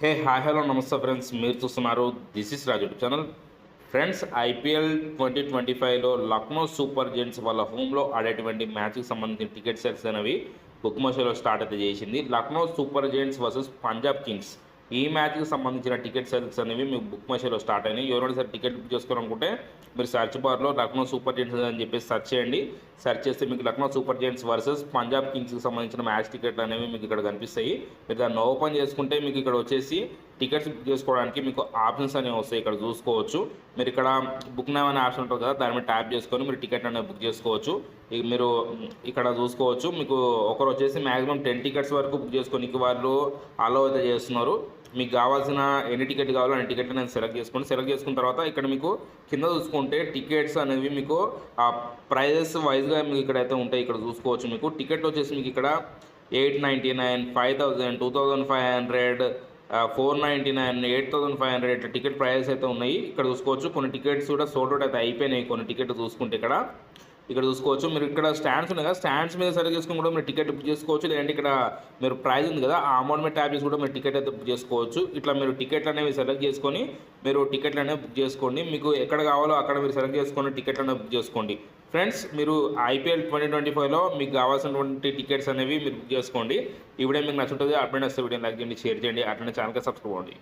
హే hi hello namaste friends, మీరు చూస్తున్నారు this is Raju channel. Friends, IPL 2025లో లక్నో సూపర్ జెయింట్స్ వాళ్ళ హోమ్లో ఆడేటువంటి మ్యాచ్కి సంబంధించిన టికెట్ సేల్స్ అనేవి బుక్ మై షోలో స్టార్ట్ అయితే చేసింది. Lucknow Super Giants versus Punjab Kings ఈ మ్యాచ్కి సంబంధించిన టికెట్ సేల్స్ అనేవి మీకు బుక్ మై షోలో స్టార్ట్ అయినాయి. ఎవరైనా సరే టికెట్ బుక్ చేసుకోవాలనుకుంటే మీరు సర్చ్ బార్లో లక్నో సూపర్ జెయింట్స్ అని చెప్పేసి సెర్చ్ చేయండి. సెర్చ్ చేస్తే మీకు Lucknow Super Giants versus Punjab కింగ్స్కి సంబంధించిన మ్యాచ్ టికెట్లు అనేవి మీకు ఇక్కడ కనిపిస్తాయి. మీరు దాన్ని ఓపెన్ చేసుకుంటే మీకు ఇక్కడ వచ్చేసి టికెట్స్ బుక్ చేసుకోవడానికి మీకు ఆప్షన్స్ అనేవి వస్తాయి. ఇక్కడ చూసుకోవచ్చు. మీరు ఇక్కడ బుక్ నౌ అనే ఆప్షన్ ఉంటుంది కదా, దాని మీద ట్యాప్ చేసుకొని మీరు టికెట్ అనేది బుక్ చేసుకోవచ్చు. మీరు ఇక్కడ చూసుకోవచ్చు. మీకు ఒకరు వచ్చేసి మ్యాక్సిమం 10 టికెట్స్ వరకు బుక్ చేసుకోనికి వాళ్ళు అలో అయితే చేస్తున్నారు. మీకు కావాల్సిన ఎన్ని టికెట్ కావాలో అన్ని టికెట్ నేను సెలెక్ట్ చేసుకోండి. సెలెక్ట్ చేసుకున్న తర్వాత ఇక్కడ మీకు కింద చూసుకుంటే టికెట్స్ అనేవి మీకు ఆ ప్రైజెస్ వైజ్గా మీకు ఇక్కడైతే ఉంటాయి. ఇక్కడ చూసుకోవచ్చు. మీకు టికెట్ వచ్చేసి మీకు ఇక్కడ 899, 5000, 2500, 499, 8500 ఇట్లా టికెట్ ప్రైజెస్ అయితే ఉన్నాయి. ఇక్కడ చూసుకోవచ్చు. కొన్ని టికెట్స్ కూడా సోల్డ్ అవుట్ అయితే అయిపోయినాయి. కొన్ని టికెట్ చూసుకుంటే ఇక్కడ చూసుకోవచ్చు. మీరు ఇక్కడ స్టాండ్స్ ఉన్నాయి కదా, స్టాండ్స్ మీద సెలెక్ట్ చేసుకుని కూడా మీరు టికెట్ బుక్ చేసుకోవచ్చు. లేదంటే ఇక్కడ మీరు ప్రైజ్ ఉంది కదా, ఆ అమౌంట్ మీద ట్యాప్ చేసి కూడా మీరు టికెట్ అయితే బుక్ చేసుకోవచ్చు. ఇట్లా మీరు టికెట్లు అనేవి సెలెక్ట్ చేసుకొని మీరు టికెట్లు అనేవి బుక్ చేసుకోండి. మీకు ఎక్కడ కావాలో అక్కడ మీరు సెలెక్ట్ చేసుకొని టికెట్లు అనేవి బుక్ చేసుకోండి. ఫ్రెండ్స్, మీరు ఐపీఎల్ 2025లో మీకు కావాల్సినటువంటి టికెట్స్ అనేవి మీరు బుక్ చేసుకోండి. ఈ వీడియో మీకు నచ్చుంటుంది. అప్పుడే నచ్చితే వీడియో లైక్ చేయండి, షేర్ చేయండి, అట్లనే ఛానల్కి సబ్స్క్రైబ్ అవ్వండి.